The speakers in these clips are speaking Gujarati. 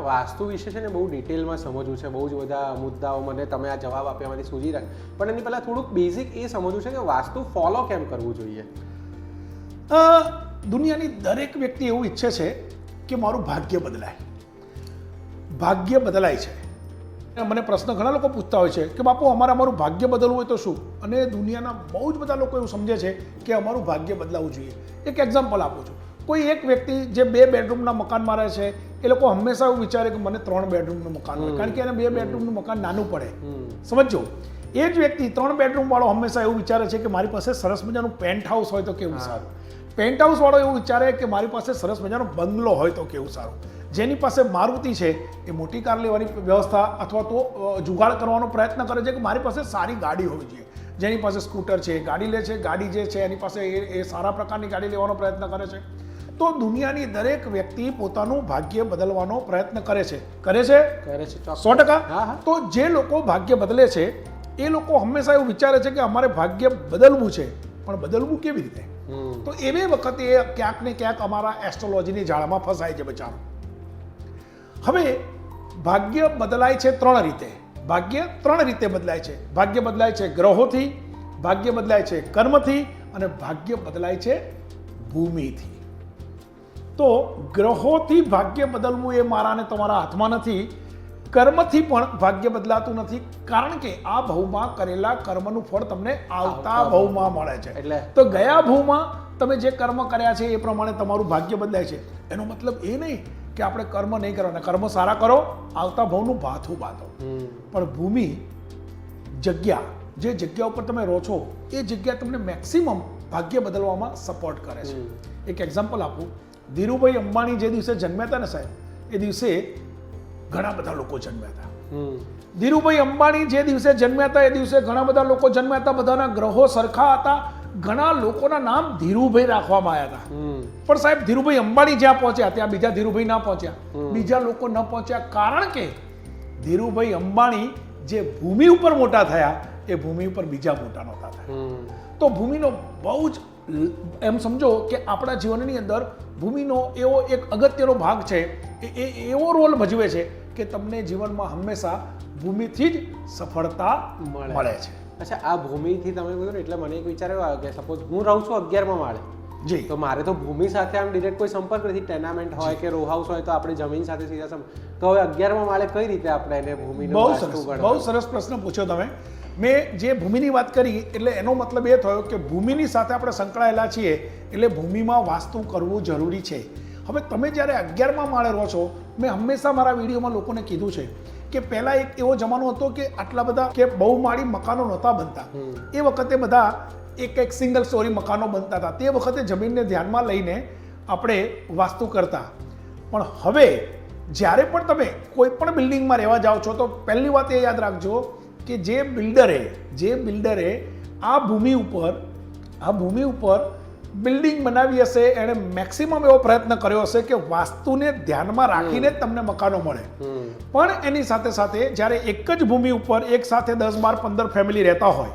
વાસ્તુ વિશે છે ને બહુ ડિટેલમાં સમજવું છે, બહુ જ બધા મુદ્દાઓ મને તમે આ જવાબ આપ્યામાંથી સૂજી રાખ, પણ એની પહેલાં થોડુંક બેઝિક એ સમજવું છે કે વાસ્તુ ફોલો કેમ કરવું જોઈએ? દુનિયાની દરેક વ્યક્તિ એવું ઈચ્છે છે કે મારું ભાગ્ય બદલાય. ભાગ્ય બદલાય છે. મને પ્રશ્ન ઘણા લોકો પૂછતા હોય છે કે બાપુ અમારું ભાગ્ય બદલવું હોય તો શું? અને દુનિયાના બહુ જ બધા લોકો એવું સમજે છે કે અમારું ભાગ્ય બદલાવવું જોઈએ. એક એક્ઝામ્પલ આપું છું. કોઈ એક વ્યક્તિ જે 2 બેડરૂમના મકાનમાં રહે છે, એ લોકો હંમેશા એવું વિચારે કે મને 3 બેડરૂમનું મકાન હોય, કારણ કે એને 2 બેડરૂમનું મકાન નાનું પડે. સમજો, એ જ વ્યક્તિ 3 બેડરૂમ વાળો હંમેશા એવું વિચારે છે કે મારી પાસે સરસ મજાનું પેન્ટ હાઉસ હોય તો કેવું સારું. પેન્ટ હાઉસ વાળો એવું વિચારે કે મારી પાસે સરસ મજાનો બંગલો હોય તો કેવું સારું. જેની પાસે મારુતિ છે એ મોટી કાર લેવાની વ્યવસ્થા અથવા તો જુગાડ કરવાનો પ્રયત્ન કરે છે કે મારી પાસે સારી ગાડી હોવી જોઈએ. જેની પાસે સ્કૂટર છે, ગાડી લે છે, ગાડી જે છે એની પાસે એ સારા પ્રકારની ગાડી લેવાનો પ્રયત્ન કરે છે. તો દુનિયાની દરેક વ્યક્તિ પોતાનું ભાગ્ય બદલવાનો પ્રયત્ન કરે છે. 100%. તો જે લોકો ભાગ્ય બદલે છે એ લોકો હંમેશા એવું વિચારે છે કે અમારે ભાગ્ય બદલવું છે, પણ બદલવું કેવી રીતે? તો એવી વખતે એ ક્યાંક ને ક્યાંક અમારા એસ્ટ્રોલોજીની જાળમાં ફસાય છે બચારો. હવે ભાગ્ય બદલાય છે 3 રીતે. ભાગ્ય 3 રીતે બદલાય છે. ભાગ્ય બદલાય છે ગ્રહોથી, ભાગ્ય બદલાય છે કર્મથી, અને ભાગ્ય બદલાય છે ભૂમિથી. તો ગ્રહોથી ભાગ્ય બદલવું એ મારા અને તમારા હાથમાં નથી. કર્મથી પણ ભાગ્ય બદલાતું નથી, કારણ કે આ ભવમાં કરેલા કર્મનું ફળ તમને આવતા ભવમાં મળે છે. એટલે તો ગયા ભવમાં તમે જે કર્મ કર્યા છે એ પ્રમાણે તમારું ભાગ્ય બદલાય છે. એનો મતલબ એ નહીં કે આપણે કર્મ નહીં કરવાના. કર્મ સારા કરો, આવતા ભવનું ભાથું બાંધો. પણ ભૂમિ, જગ્યા, જે જગ્યા ઉપર તમે રહો છો એ જગ્યા તમને મેક્સિમમ ભાગ્ય બદલવામાં સપોર્ટ કરે છે. એક એક્ઝામ્પલ આપું. ધીરુભાઈ અંબાણી જે દિવસે જન્મ્યા હતા ને સાહેબ, એ દિવસે ઘણા બધા લોકો જન્મ્યા હતા. ધીરુભાઈ અંબાણી જે દિવસે જન્મ્યા હતા એ દિવસે ઘણા બધા લોકો જન્મ્યા હતા. બધાના ગ્રહો સરખા હતા. ઘણા લોકોના નામ ધીરુભાઈ રાખવામાં આવ્યા હતા. પણ સાહેબ ધીરુભાઈ અંબાણી જ્યાં પહોંચ્યા ત્યાં બીજા ધીરુભાઈ ના પહોંચ્યા, બીજા લોકો ન પહોંચ્યા, કારણ કે ધીરુભાઈ અંબાણી જે ભૂમિ ઉપર મોટા થયા એ ભૂમિ ઉપર બીજા મોટા નહોતા થયા. તો ભૂમિનો બહુ જ એમ સમજો કે આપણા જીવનની અંદર ભૂમિનો એવો એક અગત્યનો ભાગ છે. એ એવો રોલ ભજવે છે કે તમને જીવનમાં હંમેશા ભૂમિથી જ સફળતા મળે છે. અચ્છા, આ ભૂમિથી તમે કહ્યું ને એટલે મને એક વિચાર એવો આવ્યો કે સપોઝ હું રહું છું 11મા માળે, જી, તો મારે તો ભૂમિ સાથે આમ ડિરેક્ટ કોઈ સંપર્ક નથી. ટેનામેન્ટ હોય કે રો હાઉસ હોય તો આપણે જમીન સાથે સીધા સંપર્ક. તો હવે 11મા માળે કઈ રીતે આપણે એને ભૂમિનો બહુ સરસ પ્રશ્ન પૂછ્યો તમે. મેં જે ભૂમિની વાત કરી એટલે એનો મતલબ એ થયો કે ભૂમિની સાથે આપણે સંકળાયેલા છીએ એટલે ભૂમિમાં વાસ્તુ કરવું જરૂરી છે. હવે તમે જ્યારે 11મા માળે રહો છો, મેં હંમેશા મારા વિડીયોમાં લોકોને કીધું છે કે પહેલાં એક એવો જમાનો હતો કે આટલા બધા કે બહુમાળી મકાનો નહોતા બનતા. એ વખતે બધા એક સિંગલ સ્ટોરી મકાનો બનતા હતા. તે વખતે જમીનને ધ્યાનમાં લઈને આપણે વાસ્તુ કરતા. પણ હવે જ્યારે પણ તમે કોઈ પણ બિલ્ડિંગમાં રહેવા જાઓ છો તો પહેલી વાત એ યાદ રાખજો કે જે બિલ્ડરે આ ભૂમિ ઉપર બિલ્ડિંગ બનાવી હશે એણે મેક્સિમમ એવો પ્રયત્ન કર્યો હશે કે વાસ્તુને ધ્યાનમાં રાખીને જ તમને મકાનો મળે. પણ એની સાથે સાથે જ્યારે એક જ ભૂમિ ઉપર એક સાથે 10, 12, 15 ફેમિલી રહેતા હોય,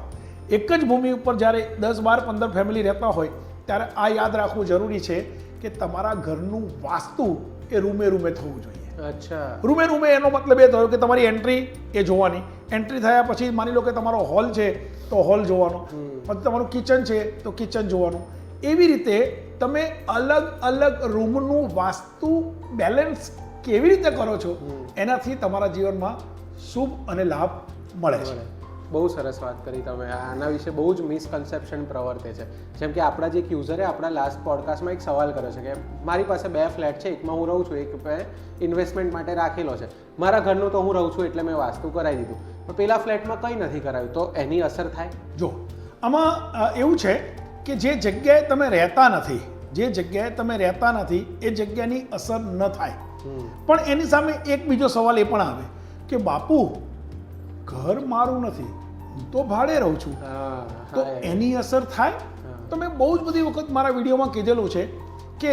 એક જ ભૂમિ ઉપર જ્યારે 10, 12, 15 ફેમિલી રહેતા હોય ત્યારે આ યાદ રાખવું જરૂરી છે કે તમારા ઘરનું વાસ્તુ એ રૂમે થવું જોઈએ. અચ્છા, રૂમે એનો મતલબ એ થયો કે તમારી એન્ટ્રી એ જોવાની. એન્ટ્રી થયા પછી માની લો કે તમારો હોલ છે તો હોલ જોવાનો, પછી તમારું કિચન છે તો કિચન જોવાનું. એવી રીતે તમે અલગ રૂમનું વાસ્તુ બેલેન્સ કેવી રીતે કરો છો એનાથી તમારા જીવનમાં શુભ અને લાભ મળે છે. બહુ સરસ વાત કરી તમે. આના વિશે બહુ જ મિસકન્સેપ્શન પ્રવર્તે છે. જેમ કે આપણા જે એક યુઝરે આપણા લાસ્ટ પોડકાસ્ટમાં એક સવાલ કર્યો છે કે મારી પાસે 2 ફ્લેટ છે, એકમાં હું રહું છું, એક મેં ઇન્વેસ્ટમેન્ટ માટે રાખેલો છે. મારા ઘરનું તો હું રહું છું એટલે મેં વાસ્તુ કરાવી દીધું, પણ પેલા ફ્લેટમાં કંઈ નથી કરાવ્યું, તો એની અસર થાય? જો આમાં એવું છે કે જે જગ્યાએ તમે રહેતા નથી એ જગ્યાની અસર ન થાય. પણ એની સામે એક બીજો સવાલ એ પણ આવે કે બાપુ ઘર મારું નથી, હું તો ભાડે રહું છું, તો એની અસર થાય? તો મેં બહુ જ બધી વખત મારા વિડીયોમાં કીધેલું છે કે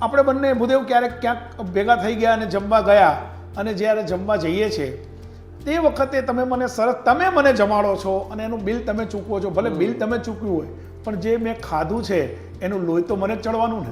આપણે બંને ભૂદેવ ક્યાંક ભેગા થઈ ગયા અને જમવા ગયા, અને જ્યારે જમવા જઈએ છીએ તે વખતે તમે મને જમાડો છો અને એનું બિલ તમે ચૂકવો છો. ભલે બિલ તમે ચૂકવ્યું હોય પણ જે મેં ખાધું છે એનું લોહી તો મને જ ચડવાનું ને.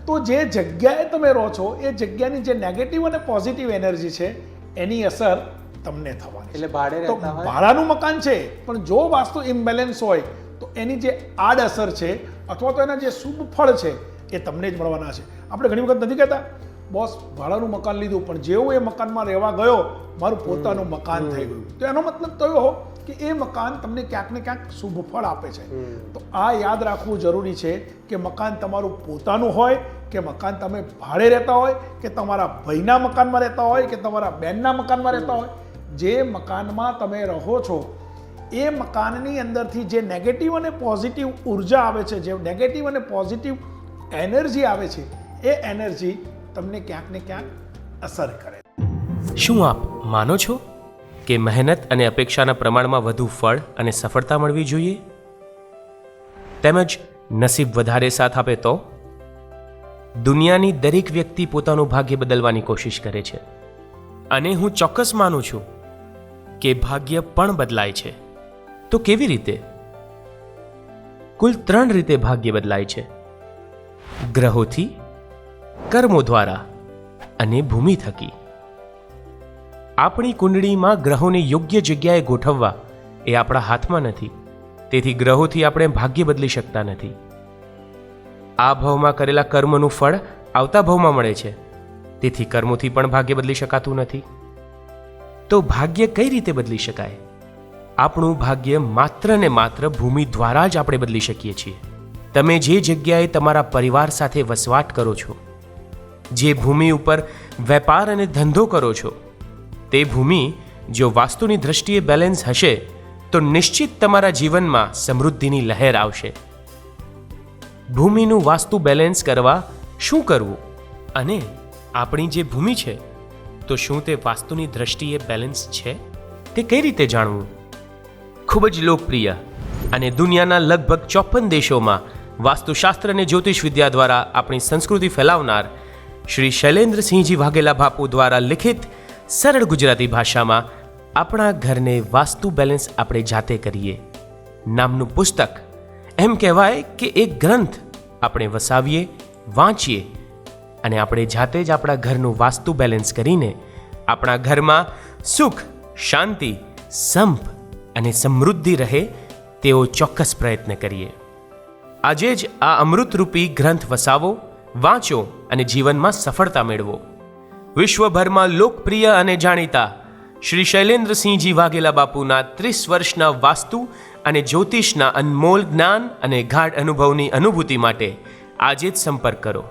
તો જે જગ્યાએ તમે રહો છો એ જગ્યાની જે નેગેટિવ અને પોઝિટિવ એનર્જી છે એની અસર તમને થવાની એટલે ભાડે તો રહેતા હોય ભાડાનું મકાન છે પણ જો વાસ્તુ ઇમ્બેલેન્સ હોય તો એની જે આડ અસર છે અથવા તો એના જે શુભ ફળ છે એ તમને જ મળવાના છે. આપણે ઘણી વખત નથી કહેતા બોસ ભાડાનું મકાન લીધું પણ જેવું એ મકાનમાં રહેવા ગયો મારું પોતાનું મકાન થઈ ગયું. તો એનો મતલબ તો એવો કે એ મકાન તમને ક્યાંક ને ક્યાંક શુભ ફળ આપે છે. તો આ યાદ રાખવું જરૂરી છે કે મકાન તમારું પોતાનું હોય કે મકાન તમે ભાડે રહેતા હોય કે તમારા ભાઈના મકાનમાં રહેતા હોય કે તમારા બહેનના મકાનમાં રહેતા હોય, જે મકાનમાં તમે રહો છો એ મકાનની અંદરથી જે નેગેટિવ અને પોઝિટિવ ઉર્જા આવે છે, જે નેગેટિવ અને પોઝિટિવ એનર્જી આવે છે એ એનર્જી તમને ક્યાંક ને ક્યાંક અસર કરે. શું આપ માનો છો કે મહેનત અને અપેક્ષાના પ્રમાણમાં વધુ ફળ અને સફળતા મળવી જોઈએ? તેમજ નસીબ વધારે સાથ આપે તો? દુનિયાની દરેક વ્યક્તિ પોતાનું ભાગ્ય બદલવાની કોશિશ કરે છે અને હું ચોક્કસ માનું છું કે ભાગ્ય પણ બદલાય છે. તો કેવી રીતે? કુલ 3 રીતે ભાગ્ય બદલાય છે: ગ્રહોથી, કર્મો દ્વારા અને ભૂમિ થકી. આપણી કુંડળીમાં ગ્રહોને યોગ્ય જગ્યાએ ગોઠવવા એ આપણા હાથમાં નથી. તેથી ગ્રહોથી આપણે ભાગ્ય બદલી શકતા નથી. આ ભાવમાં કરેલા કર્મનું ફળ આવતા ભાવમાં મળે છે. તેથી કર્મોથી પણ ભાગ્ય બદલી શકાતું નથી. તો ભાગ્ય કઈ રીતે બદલી શકાય? આપણું ભાગ્ય માત્ર ને માત્ર ભૂમિ દ્વારા જ આપણે બદલી શકીએ છીએ. તમે જે જગ્યાએ તમારા પરિવાર સાથે વસવાટ કરો છો, જે ભૂમિ ઉપર વેપાર અને ધંધો કરો છો, તે ભૂમિ જો વાસ્તુની દ્રષ્ટિએ બેલેન્સ હશે તો નિશ્ચિત તમારા જીવનમાં સમૃદ્ધિની લહેર આવશે. ભૂમિનું વાસ્તુ બેલેન્સ કરવા શું કરવું? અને આપણી જે ભૂમિ છે તો શું તે વાસ્તુની દ્રષ્ટિએ બેલેન્સ છે? તે કઈ રીતે જાણવું? ખૂબ જ લોકપ્રિય અને દુનિયાના લગભગ 54 દેશોમાં વાસ્તુશાસ્ત્ર અને જ્યોતિષ વિદ્યા દ્વારા આપણી સંસ્કૃતિ ફેલાવનાર શ્રી શૈલેન્દ્રસિંહજી વાઘેલા બાપુ દ્વારા લિખિત સરળ ગુજરાતી ભાષામાં આપણા ઘરને વાસ્તુ બેલેન્સ આપણે જાતે કરીએ નામનું પુસ્તક, એમ કહેવાય કે એક ગ્રંથ આપણે વસાવીએ, વાંચીએ અને આપણે જાતે જ આપણા ઘરનું વાસ્તુ બેલેન્સ કરીને આપણા ઘરમાં સુખ, શાંતિ, સંપ અને સમૃદ્ધિ રહે તેવો ચોક્કસ પ્રયત્ન કરીએ. આજે જ આ અમૃતરૂપી ગ્રંથ વસાવો, વાંચો અને જીવનમાં સફળતા મેળવો. વિશ્વભરમાં લોકપ્રિય અને જાણીતા શ્રી શૈલેન્દ્રસિંહજી વાઘેલા બાપુના 30 વર્ષના વાસ્તુ અને જ્યોતિષના અનમોલ જ્ઞાન અને ગાઢ અનુભવની અનુભૂતિ માટે આજે જ સંપર્ક કરો.